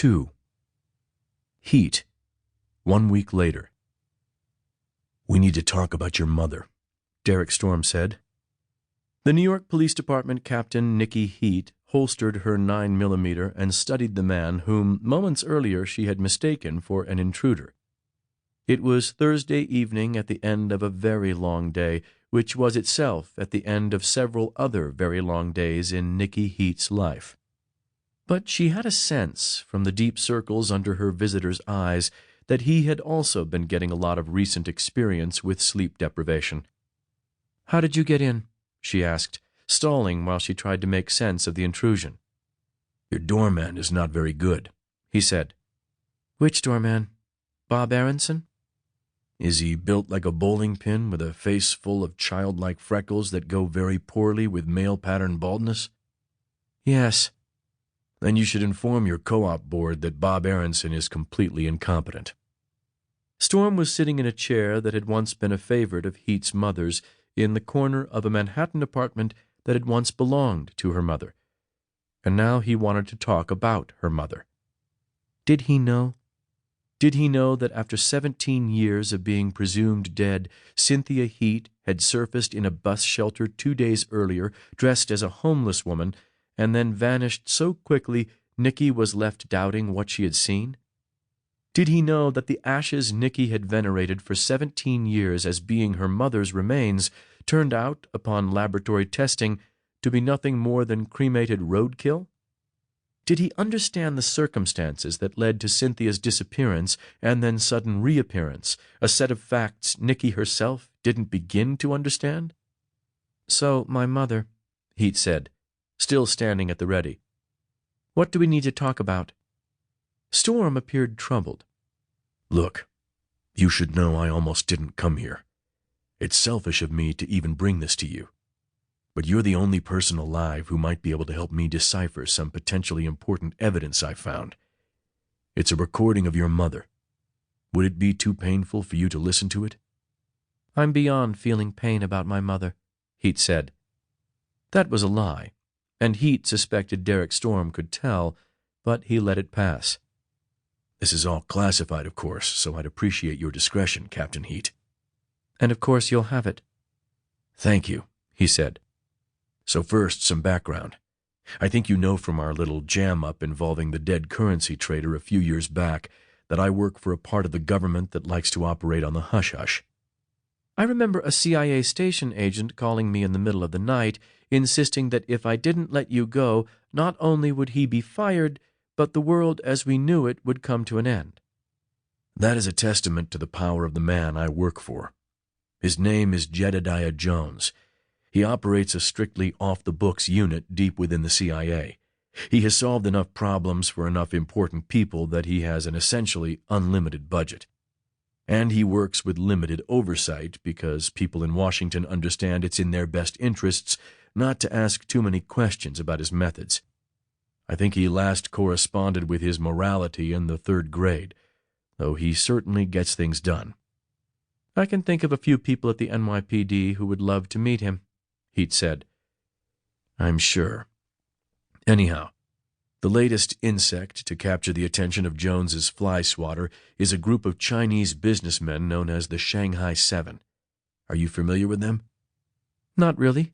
2. Heat. 1 week later. "We need to talk about your mother," Derrick Storm said. The New York Police Department Captain Nikki Heat holstered her 9mm and studied the man whom moments earlier she had mistaken for an intruder. It was Thursday evening at the end of a very long day, which was itself at the end of several other very long days in Nikki Heat's life. But she had a sense, from the deep circles under her visitor's eyes, that he had also been getting a lot of recent experience with sleep deprivation. "How did you get in?" she asked, stalling while she tried to make sense of the intrusion. "Your doorman is not very good," he said. "Which doorman? Bob Aronson?" "Is he built like a bowling pin with a face full of childlike freckles that go very poorly with male-pattern baldness?" "Yes." "Then you should inform your co-op board that Bob Aronson is completely incompetent." Storm was sitting in a chair that had once been a favorite of Heat's mother's in the corner of a Manhattan apartment that had once belonged to her mother. And now he wanted to talk about her mother. Did he know? Did he know that after 17 years of being presumed dead, Cynthia Heat had surfaced in a bus shelter 2 days earlier, dressed as a homeless woman, and then vanished so quickly Nikki was left doubting what she had seen? Did he know that the ashes Nikki had venerated for 17 years as being her mother's remains turned out, upon laboratory testing, to be nothing more than cremated roadkill? Did he understand the circumstances that led to Cynthia's disappearance and then sudden reappearance, a set of facts Nikki herself didn't begin to understand? "So, my mother," Heat said, still standing at the ready. "What do we need to talk about?" Storm appeared troubled. "Look, you should know I almost didn't come here. It's selfish of me to even bring this to you. But you're the only person alive who might be able to help me decipher some potentially important evidence I found. It's a recording of your mother. Would it be too painful for you to listen to it?" "I'm beyond feeling pain about my mother," Heat said. That was a lie, and Heat suspected Derrick Storm could tell, but he let it pass. "This is all classified, of course, so I'd appreciate your discretion, Captain Heat." "And of course you'll have it." "Thank you," he said. "So first, some background. I think you know from our little jam-up involving the dead currency trader a few years back that I work for a part of the government that likes to operate on the hush-hush. I remember a CIA station agent calling me in the middle of the night, insisting that if I didn't let you go, not only would he be fired, but the world as we knew it would come to an end. That is a testament to the power of the man I work for. His name is Jedediah Jones. He operates a strictly off-the-books unit deep within the CIA. He has solved enough problems for enough important people that he has an essentially unlimited budget. And he works with limited oversight because people in Washington understand it's in their best interests not to ask too many questions about his methods. I think he last corresponded with his morality in the 3rd grade, though he certainly gets things done. I can think of a few people at the NYPD who would love to meet him," Heat said. "I'm sure. Anyhow, the latest insect to capture the attention of Jones's fly swatter is a group of Chinese businessmen known as the Shanghai Seven. Are you familiar with them?" "Not really."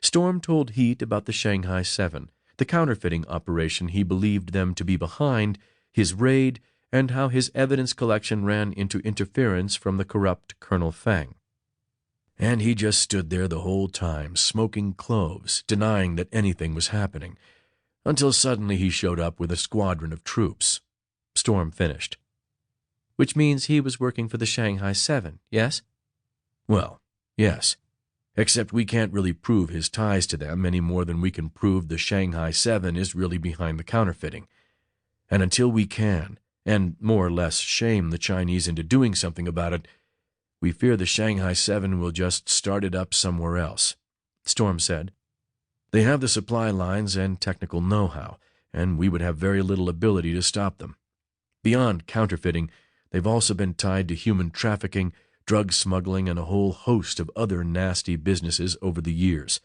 Storm told Heat about the Shanghai Seven, the counterfeiting operation he believed them to be behind, his raid, and how his evidence collection ran into interference from the corrupt Colonel Fang. And he just stood there the whole time, smoking cloves, denying that anything was happening, until suddenly he showed up with a squadron of troops. Storm finished. "Which means he was working for the Shanghai Seven, yes?" "Well, yes. Except we can't really prove his ties to them any more than we can prove the Shanghai Seven is really behind the counterfeiting. And until we can, and more or less shame the Chinese into doing something about it, we fear the Shanghai Seven will just start it up somewhere else," Storm said. "They have the supply lines and technical know-how, and we would have very little ability to stop them. Beyond counterfeiting, they've also been tied to human trafficking, drug smuggling, and a whole host of other nasty businesses over the years.